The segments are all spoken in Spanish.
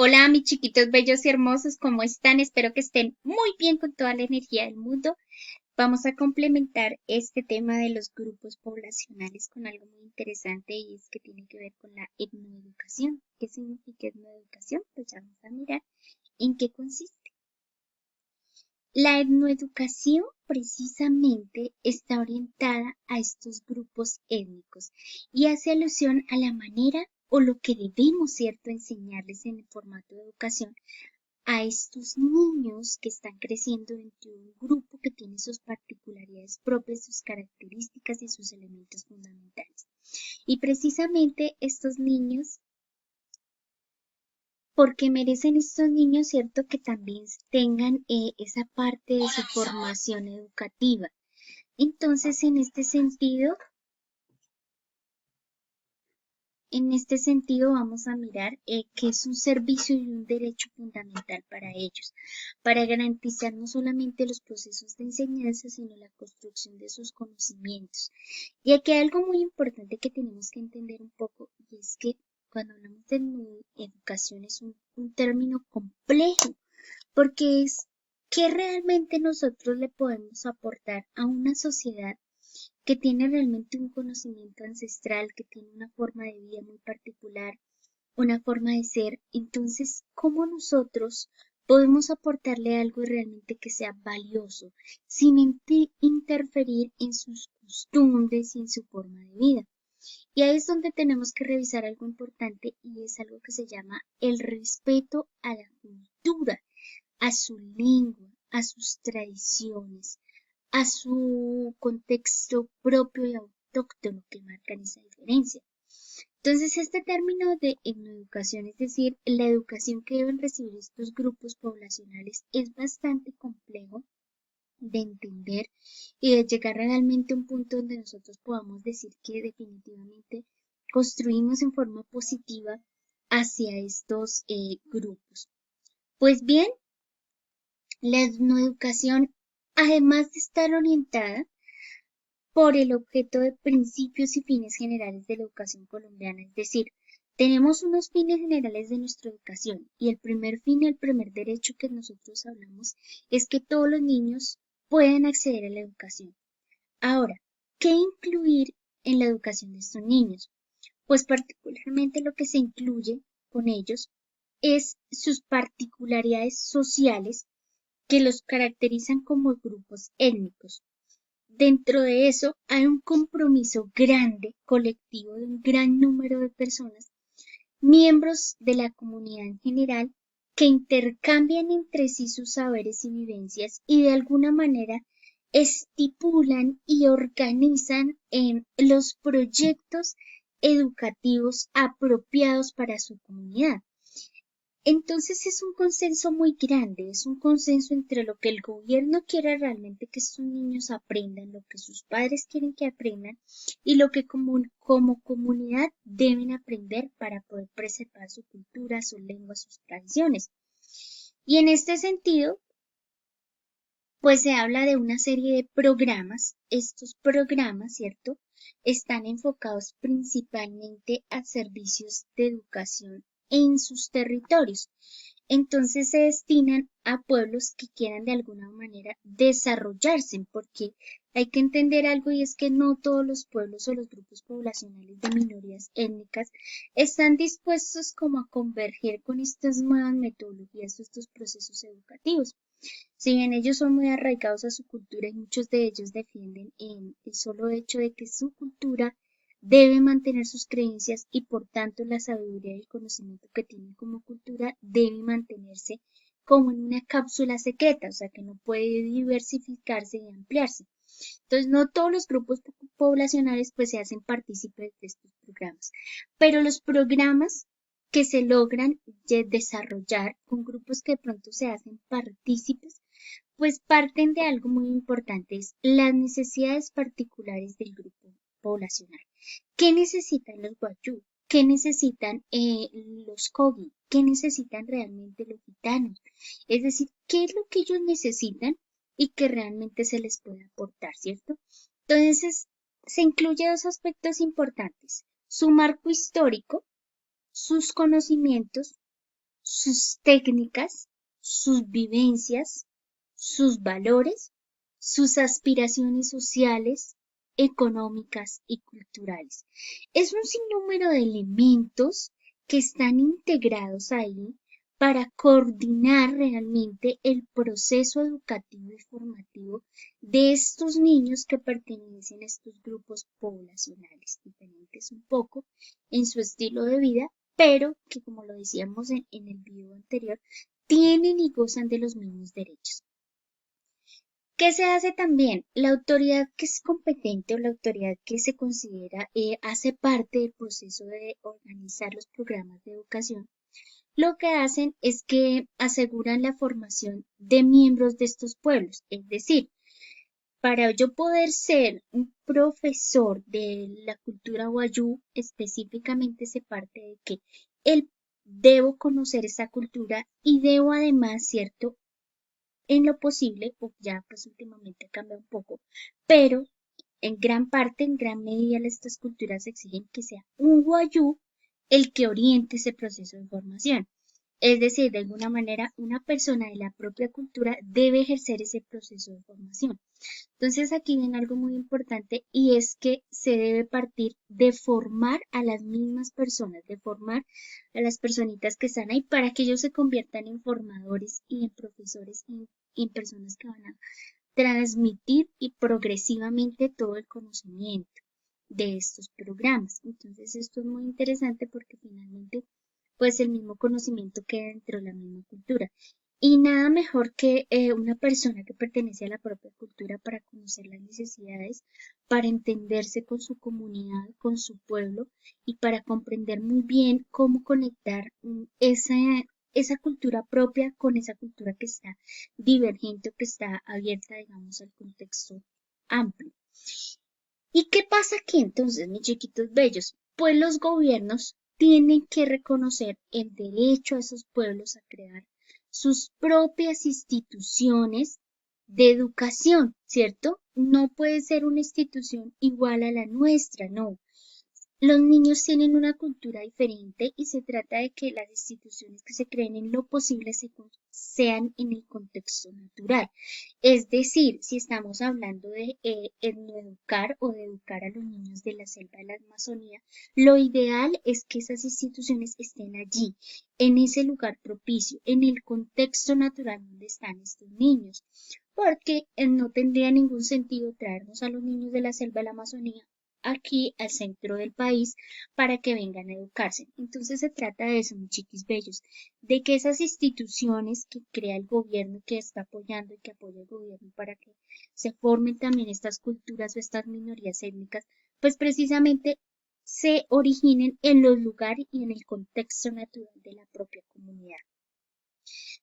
Hola, mis chiquitos bellos y hermosos, ¿cómo están? Espero que estén muy bien con toda la energía del mundo. Vamos a complementar este tema de los grupos poblacionales con algo muy interesante y es que tiene que ver con la etnoeducación. ¿Qué significa etnoeducación? Pues ya vamos a mirar en qué consiste. La etnoeducación precisamente está orientada a estos grupos étnicos y hace alusión a la manera o lo que debemos, ¿cierto?, enseñarles en el formato de educación a estos niños que están creciendo dentro de un grupo que tiene sus particularidades propias, sus características y sus elementos fundamentales. Y precisamente estos niños, porque merecen estos niños, ¿cierto?, que también tengan esa parte de su formación educativa. Entonces, en este sentido vamos a mirar que es un servicio y un derecho fundamental para ellos, para garantizar no solamente los procesos de enseñanza, sino la construcción de sus conocimientos. Y aquí hay algo muy importante que tenemos que entender un poco, y es que cuando hablamos de educación es un término complejo, porque es que realmente nosotros le podemos aportar a una sociedad que tiene realmente un conocimiento ancestral, que tiene una forma de vida muy particular, una forma de ser. Entonces, ¿cómo nosotros podemos aportarle algo realmente que sea valioso sin interferir en sus costumbres y en su forma de vida? Y ahí es donde tenemos que revisar algo importante y es algo que se llama el respeto a la cultura, a su lengua, a sus tradiciones, a su contexto propio y autóctono que marcan esa diferencia. Entonces, este término de etnoeducación, es decir, la educación que deben recibir estos grupos poblacionales, es bastante complejo de entender y de llegar realmente a un punto donde nosotros podamos decir que definitivamente construimos en forma positiva hacia estos grupos. Pues bien, la etnoeducación, además de estar orientada por el objeto de principios y fines generales de la educación colombiana, es decir, tenemos unos fines generales de nuestra educación y el primer fin y el primer derecho que nosotros hablamos es que todos los niños puedan acceder a la educación. Ahora, ¿qué incluir en la educación de estos niños? Pues particularmente lo que se incluye con ellos es sus particularidades sociales que los caracterizan como grupos étnicos. Dentro de eso hay un compromiso grande, colectivo, de un gran número de personas, miembros de la comunidad en general, que intercambian entre sí sus saberes y vivencias y de alguna manera estipulan y organizan en los proyectos educativos apropiados para su comunidad. Entonces es un consenso muy grande, es un consenso entre lo que el gobierno quiere realmente que estos niños aprendan, lo que sus padres quieren que aprendan y lo que como comunidad deben aprender para poder preservar su cultura, su lengua, sus tradiciones. Y en este sentido, pues se habla de una serie de programas. Estos programas, ¿cierto?, están enfocados principalmente a servicios de educación en sus territorios. Entonces se destinan a pueblos que quieran de alguna manera desarrollarse, porque hay que entender algo y es que no todos los pueblos o los grupos poblacionales de minorías étnicas están dispuestos como a converger con estas nuevas metodologías o estos procesos educativos. Si bien ellos son muy arraigados a su cultura y muchos de ellos defienden el solo hecho de que su cultura debe mantener sus creencias y por tanto la sabiduría y el conocimiento que tienen como cultura debe mantenerse como en una cápsula secreta, o sea que no puede diversificarse y ampliarse. Entonces, no todos los grupos poblacionales pues se hacen partícipes de estos programas, pero los programas que se logran desarrollar con grupos que de pronto se hacen partícipes, pues parten de algo muy importante, es las necesidades particulares del grupo poblacional. ¿Qué necesitan los guayú? ¿Qué necesitan los kogi? ¿Qué necesitan realmente los gitanos? Es decir, ¿qué es lo que ellos necesitan y que realmente se les puede aportar, ¿cierto? Entonces, se incluye dos aspectos importantes, su marco histórico, sus conocimientos, sus técnicas, sus vivencias, sus valores, sus aspiraciones sociales, económicas y culturales. Es un sinnúmero de elementos que están integrados ahí para coordinar realmente el proceso educativo y formativo de estos niños que pertenecen a estos grupos poblacionales, diferentes un poco en su estilo de vida, pero que, como lo decíamos en el video anterior, tienen y gozan de los mismos derechos. ¿Qué se hace también? La autoridad que es competente o la autoridad que se considera hace parte del proceso de organizar los programas de educación, lo que hacen es que aseguran la formación de miembros de estos pueblos. Es decir, para yo poder ser un profesor de la cultura wayuu, específicamente se parte de que él debo conocer esa cultura y debo además, ¿cierto? En lo posible, o ya pues últimamente cambia un poco, pero en gran parte, en gran medida, estas culturas exigen que sea un wayuu el que oriente ese proceso de formación. Es decir, de alguna manera, una persona de la propia cultura debe ejercer ese proceso de formación. Entonces aquí viene algo muy importante y es que se debe partir de formar a las mismas personas, de formar a las personitas que están ahí para que ellos se conviertan en formadores y en profesores y en personas que van a transmitir y progresivamente todo el conocimiento de estos programas. Entonces esto es muy interesante porque finalmente pues el mismo conocimiento queda dentro de la misma cultura. Y nada mejor que una persona que pertenece a la propia cultura para conocer las necesidades, para entenderse con su comunidad, con su pueblo y para comprender muy bien cómo conectar esa cultura propia con esa cultura que está divergente o que está abierta, digamos, al contexto amplio. ¿Y qué pasa aquí entonces, mis chiquitos bellos? Pues los gobiernos tienen que reconocer el derecho a esos pueblos a crear sus propias instituciones de educación, ¿cierto? No puede ser una institución igual a la nuestra, no. Los niños tienen una cultura diferente y se trata de que las instituciones que se creen en lo posible sean en el contexto natural. Es decir, si estamos hablando de etnoeducar o de educar a los niños de la selva de la Amazonía, lo ideal es que esas instituciones estén allí, en ese lugar propicio, en el contexto natural donde están estos niños, porque no tendría ningún sentido traernos a los niños de la selva de la Amazonía aquí al centro del país para que vengan a educarse. Entonces se trata de eso, mis chiquis bellos, de que esas instituciones que crea el gobierno, que está apoyando y que apoya el gobierno para que se formen también estas culturas o estas minorías étnicas, pues precisamente se originen en los lugares y en el contexto natural de la propia comunidad.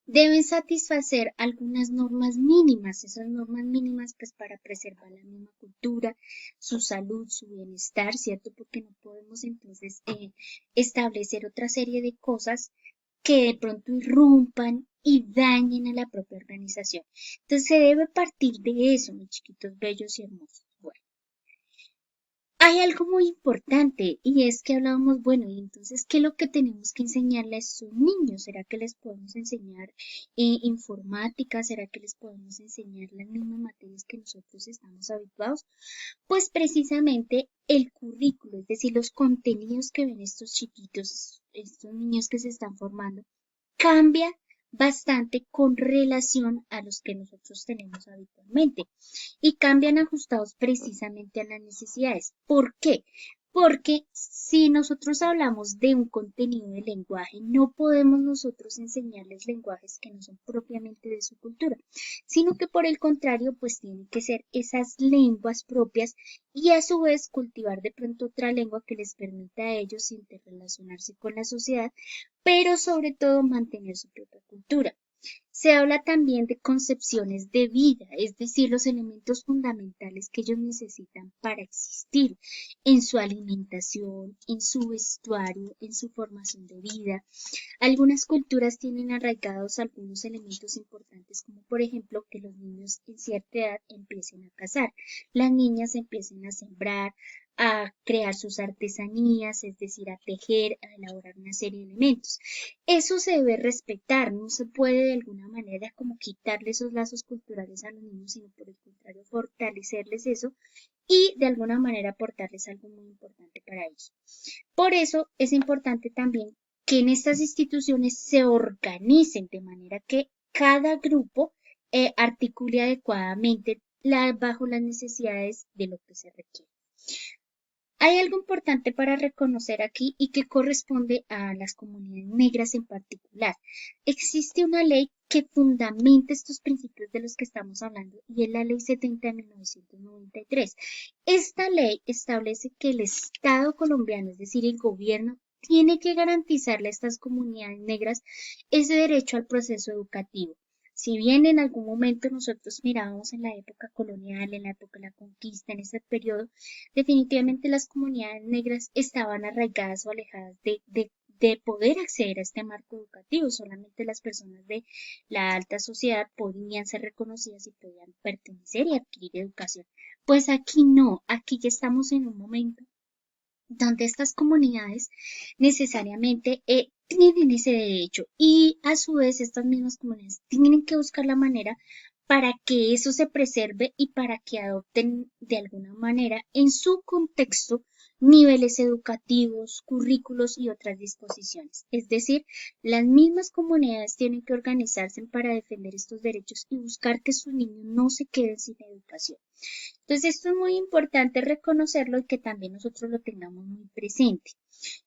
Deben satisfacer algunas normas mínimas, esas normas mínimas pues para preservar la misma cultura, su salud, su bienestar, ¿cierto? Porque no podemos entonces establecer otra serie de cosas que de pronto irrumpan y dañen a la propia organización. Entonces se debe partir de eso, mis chiquitos bellos y hermosos. Bueno. Hay algo muy importante y es que hablábamos, bueno, y entonces, ¿qué es lo que tenemos que enseñarle a estos niños? ¿Será que les podemos enseñar informática? ¿Será que les podemos enseñar las mismas materias que nosotros estamos habituados? Pues precisamente el currículo, es decir, los contenidos que ven estos chiquitos, estos niños que se están formando, cambia bastante con relación a los que nosotros tenemos habitualmente y cambian ajustados precisamente a las necesidades. ¿Por qué? Porque si nosotros hablamos de un contenido de lenguaje, no podemos nosotros enseñarles lenguajes que no son propiamente de su cultura, sino que por el contrario, pues tienen que ser esas lenguas propias y a su vez cultivar de pronto otra lengua que les permita a ellos interrelacionarse con la sociedad, pero sobre todo mantener su propia cultura. Se habla también de concepciones de vida, es decir, los elementos fundamentales que ellos necesitan para existir en su alimentación, en su vestuario, en su formación de vida. Algunas culturas tienen arraigados algunos elementos importantes, como por ejemplo que los niños en cierta edad empiecen a cazar, las niñas empiecen a sembrar, a crear sus artesanías, es decir, a tejer, a elaborar una serie de elementos. Eso se debe respetar, no se puede de alguna manera como quitarle esos lazos culturales a los niños, sino por el contrario, fortalecerles eso y de alguna manera aportarles algo muy importante para ellos. Por eso es importante también que en estas instituciones se organicen de manera que cada grupo articule adecuadamente bajo las necesidades de lo que se requiere. Hay algo importante para reconocer aquí y que corresponde a las comunidades negras en particular. Existe una ley que fundamenta estos principios de los que estamos hablando y es la Ley 70 de 1993. Esta ley establece que el Estado colombiano, es decir, el gobierno, tiene que garantizarle a estas comunidades negras ese derecho al proceso educativo. Si bien en algún momento nosotros mirábamos en la época colonial, en la época de la conquista, en ese periodo, definitivamente las comunidades negras estaban arraigadas o alejadas de poder acceder a este marco educativo. Solamente las personas de la alta sociedad podían ser reconocidas y podían pertenecer y adquirir educación. Pues aquí no, aquí ya estamos en un momento donde estas comunidades necesariamente tienen ese derecho y a su vez estas mismas comunidades tienen que buscar la manera para que eso se preserve y para que adopten de alguna manera en su contexto niveles educativos, currículos y otras disposiciones. Es decir, las mismas comunidades tienen que organizarse para defender estos derechos y buscar que sus niños no se queden sin educación. Entonces, esto es muy importante reconocerlo y que también nosotros lo tengamos muy presente.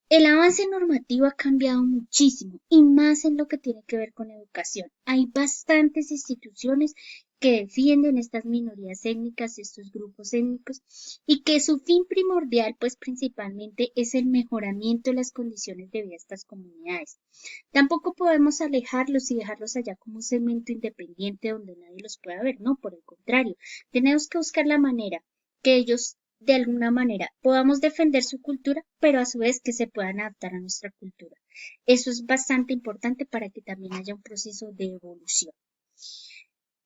El avance normativo ha cambiado muchísimo y más en lo que tiene que ver con educación. Hay bastantes instituciones que defienden estas minorías étnicas, estos grupos étnicos y que su fin primordial, pues principalmente es el mejoramiento de las condiciones de vida de estas comunidades. Tampoco podemos alejarlos y dejarlos allá como un segmento independiente donde nadie los pueda ver, no, por el contrario, tenemos que buscar la manera que ellos de alguna manera podamos defender su cultura, pero a su vez que se puedan adaptar a nuestra cultura. Eso es bastante importante para que también haya un proceso de evolución.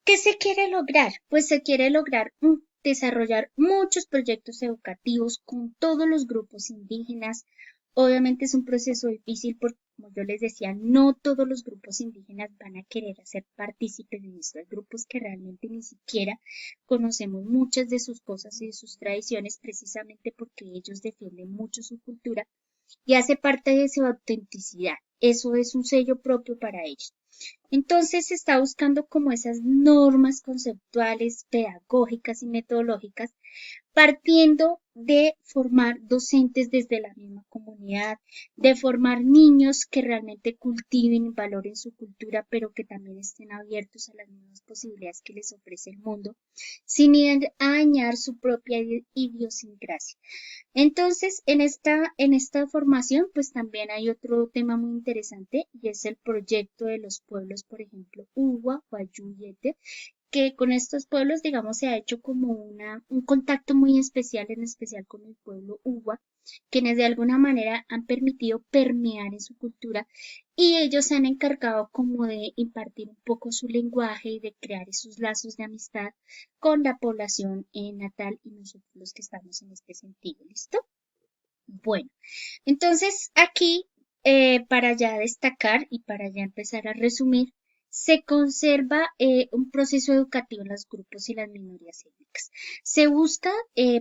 ¿Qué se quiere lograr? Pues se quiere lograr desarrollar muchos proyectos educativos con todos los grupos indígenas. Obviamente es un proceso difícil porque, como yo les decía, no todos los grupos indígenas van a querer hacer partícipes de esto. Hay grupos que realmente ni siquiera conocemos muchas de sus cosas y de sus tradiciones precisamente porque ellos defienden mucho su cultura y hace parte de su autenticidad. Eso es un sello propio para ellos. Entonces se está buscando como esas normas conceptuales, pedagógicas y metodológicas partiendo de formar docentes desde la misma comunidad, de formar niños que realmente cultiven y valoren su cultura, pero que también estén abiertos a las nuevas posibilidades que les ofrece el mundo, sin dañar su propia idiosincrasia. Entonces, en esta formación, pues también hay otro tema muy interesante y es el proyecto de los pueblos, por ejemplo, Uwa, Wayuu y Ete, que con estos pueblos, digamos, se ha hecho como un contacto muy especial, en especial con el pueblo Uwa, quienes de alguna manera han permitido permear en su cultura y ellos se han encargado como de impartir un poco su lenguaje y de crear esos lazos de amistad con la población natal y nosotros los que estamos en este sentido, ¿listo? Bueno, entonces aquí para ya destacar y para ya empezar a resumir, se conserva un proceso educativo en los grupos y las minorías étnicas. Se busca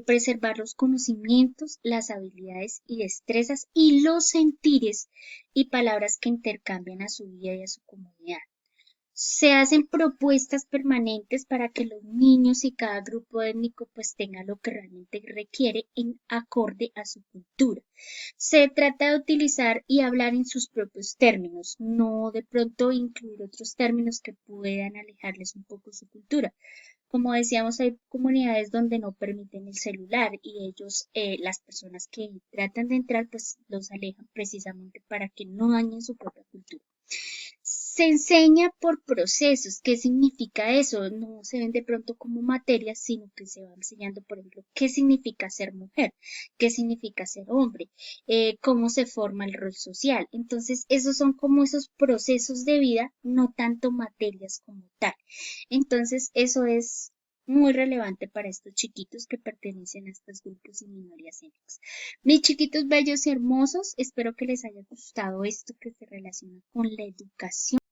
preservar los conocimientos, las habilidades y destrezas y los sentires y palabras que intercambian a su vida y a su comunidad. Se hacen propuestas permanentes para que los niños y cada grupo étnico pues tenga lo que realmente requiere en acorde a su cultura. Se trata de utilizar y hablar en sus propios términos, no de pronto incluir otros términos que puedan alejarles un poco su cultura. Como decíamos, hay comunidades donde no permiten el celular y ellos, las personas que tratan de entrar, pues los alejan precisamente para que no dañen su propia cultura. Se enseña por procesos. ¿Qué significa eso? No se ven de pronto como materias, sino que se va enseñando, por ejemplo, qué significa ser mujer, qué significa ser hombre, cómo se forma el rol social. Entonces, esos son como esos procesos de vida, no tanto materias como tal. Entonces, eso es muy relevante para estos chiquitos que pertenecen a estos grupos y minorías étnicas. Mis chiquitos bellos y hermosos, espero que les haya gustado esto que se relaciona con la educación.